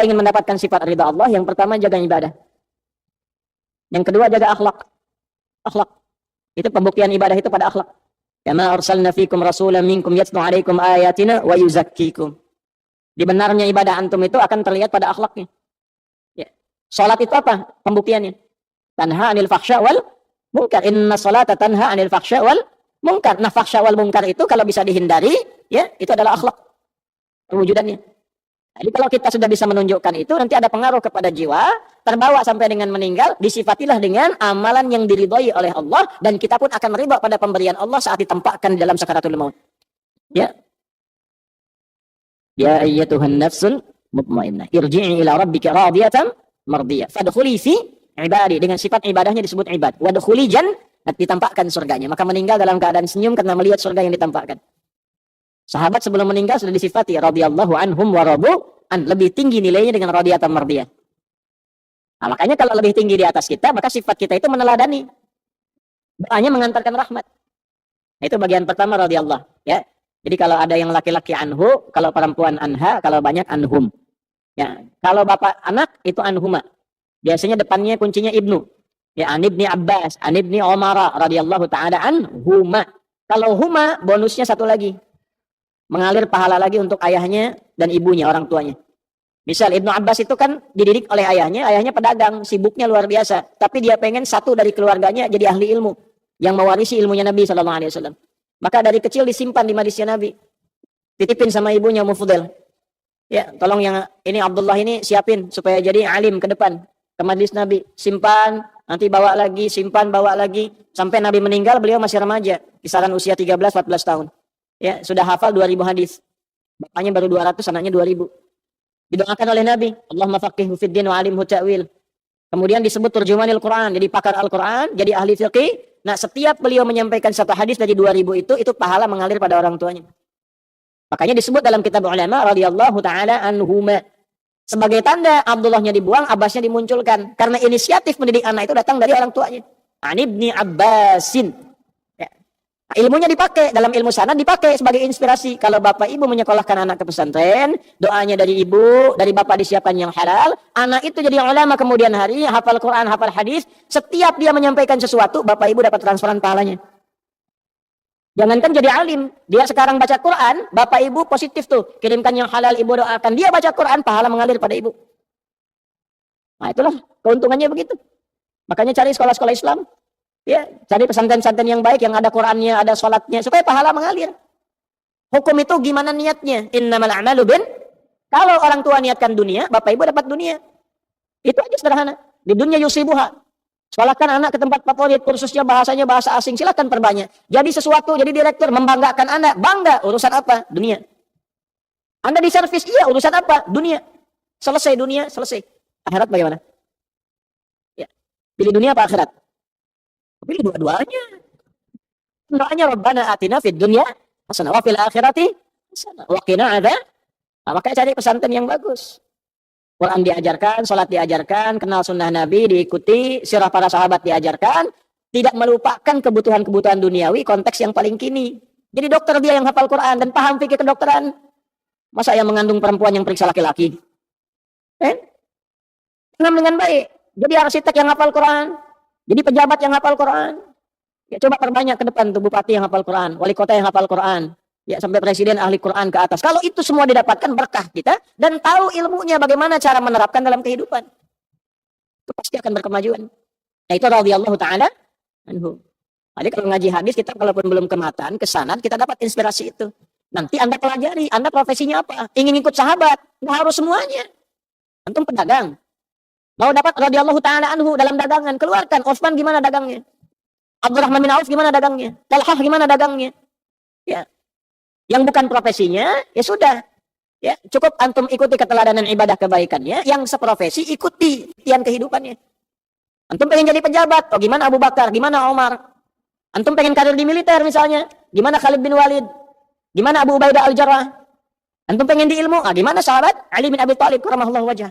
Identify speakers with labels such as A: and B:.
A: ingin mendapatkan sifat ridha Allah, yang pertama jaga ibadah. Yang kedua jaga akhlak. Akhlak. Itu pembuktian ibadah itu pada akhlak. Kama arsalna fikum rasulan minkum yatlu 'alaikum ayatina wa yuzakkikum. Di benarnya ibadah antum itu akan terlihat pada akhlaknya. Ya. Salat itu apa? Pembuktiannya. Tanha 'anil fahsya wal munkar. Inna salata tanha 'anil fahsya wal munkar. Nah, fahsya wal munkar itu kalau bisa dihindari, ya, itu adalah akhlak. Perwujudannya. Jadi kalau kita sudah bisa menunjukkan itu, nanti ada pengaruh kepada jiwa, terbawa sampai dengan meninggal, disifatilah dengan amalan yang diridhai oleh Allah, dan kita pun akan ridha pada pemberian Allah saat ditempatkan dalam sakaratul maut. Ya. Ya ayyatuhan nafsul mutmainnah, irji'i ila rabbika radiyatan mardiyah. Fadkhuli fi ibadi, dengan sifat ibadahnya disebut ibad. Wadkhuli ditampakkan surganya. Maka meninggal dalam keadaan senyum karena melihat surga yang ditampakkan. Sahabat sebelum meninggal sudah disifati radhiyallahu anhum wa radu an, lebih tinggi nilainya dengan radiyatan mardiyah. Nah, makanya kalau lebih tinggi di atas kita, maka sifat kita itu meneladani. Doanya mengantarkan rahmat. Nah, itu bagian pertama radhiyallahu, ya. Jadi kalau ada yang laki-laki anhu, kalau perempuan anha, kalau banyak anhum. Ya, kalau bapak anak itu anhuma. Biasanya depannya kuncinya ibnu. Ya, an ibni Abbas, an ibni Umar radhiyallahu taala anhuma. Kalau huma bonusnya satu lagi. Mengalir pahala lagi untuk ayahnya dan ibunya, orang tuanya. Misal Ibnu Abbas itu kan dididik oleh ayahnya pedagang, sibuknya luar biasa. Tapi dia pengen satu dari keluarganya jadi ahli ilmu, yang mewarisi ilmunya Nabi SAW. Maka dari kecil disimpan di majlisnya Nabi. Titipin sama ibunya Mufudel. Ya, tolong yang ini Abdullah ini siapin supaya jadi alim ke depan, ke majlis Nabi. Simpan, nanti bawa lagi, simpan, bawa lagi. Sampai Nabi meninggal, beliau masih remaja. Kisaran usia 13-14 tahun. Ya, sudah hafal 2000 hadis. Bapaknya baru 200, anaknya 2000. Didoakan oleh Nabi, Allahumma faqihhu fid din wa 'alimhu ta'wil. Kemudian disebut turjumanil Quran, jadi pakar Al-Quran, jadi ahli fiqih. Nah, setiap beliau menyampaikan satu hadis dari 2000 itu pahala mengalir pada orang tuanya. Makanya disebut dalam kitab ulama radhiyallahu taala anhuma. Sebagai tanda Abdullahnya dibuang, Abbasnya dimunculkan. Karena inisiatif mendidik anak itu datang dari orang tuanya. An ibni Abbasin. Ilmunya dipakai, dalam ilmu sanad dipakai sebagai inspirasi. Kalau bapak ibu menyekolahkan anak ke pesantren, doanya dari ibu, dari bapak disiapkan yang halal, anak itu jadi ulama kemudian hari, hafal Quran, hafal hadis, setiap dia menyampaikan sesuatu, bapak ibu dapat transferan pahalanya. Jangankan jadi alim, dia sekarang baca Quran, bapak ibu positif tuh, kirimkan yang halal, ibu doakan, dia baca Quran, pahala mengalir pada ibu. Nah itulah keuntungannya begitu. Makanya cari sekolah-sekolah Islam. Ya, cari pesantren-pesantren yang baik, yang ada Qurannya, ada sholatnya, supaya pahala mengalir. Hukum itu gimana niatnya? Innamal a'malu bin. Kalau orang tua niatkan dunia, bapak ibu dapat dunia. Itu aja sederhana. Di dunia yusibuha. Sekolahkan anak ke tempat favorit, kursusnya bahasanya bahasa asing, silakan perbanyak. Jadi sesuatu, jadi direktur, membanggakan anak, bangga. Urusan apa? Dunia. Anda di servis, iya, urusan apa? Dunia. Selesai dunia, selesai. Akhirat bagaimana? Ya. Pilih dunia apa akhirat? Pilih dua-duanya. Doanya Rabbana atina fid dunya hasanah wa fil akhirati hasanah wa qina adzab. Nah, makanya cari pesantren yang bagus. Quran diajarkan, salat diajarkan, kenal sunnah Nabi diikuti, sirah para sahabat diajarkan, tidak melupakan kebutuhan-kebutuhan duniawi, konteks yang paling kini. Jadi dokter dia yang hafal Quran dan paham fikih kedokteran. Masa yang mengandung perempuan yang periksa laki-laki? Paham dengan baik. Jadi arsitek yang hafal Quran. Jadi pejabat yang hafal Quran, ya coba perbanyak ke depan tuh bupati yang hafal Quran, wali kota yang hafal Quran, ya sampai presiden ahli Quran ke atas. Kalau itu semua didapatkan berkah kita dan tahu ilmunya bagaimana cara menerapkan dalam kehidupan, itu pasti akan berkemajuan. Nah itu radhiyallahu taala anhu. Jadi kalau ngaji hadis kita kalaupun belum kematan, ke sanad kita dapat inspirasi itu. Nanti Anda pelajari, Anda profesinya apa? Ingin ikut sahabat, nggak harus semuanya. Antum pedagang. Mau dapat radhiyallahu taala anhu dalam dagangan, keluarkan. Utsman gimana dagangnya? Abdurrahman bin Auf gimana dagangnya? Talhah gimana dagangnya? Ya. Yang bukan profesinya, ya sudah. Ya, cukup antum ikuti keteladanan ibadah kebaikannya, yang seprofesi ikuti tian kehidupannya. Antum pengen jadi pejabat, oh gimana Abu Bakar, gimana Umar? Antum pengen karir di militer misalnya, gimana Khalid bin Walid? Gimana Abu Ubaidah al-Jarrah? Antum pengen di ilmu, gimana sahabat Ali bin Abi Thalib karramallahu wajhah?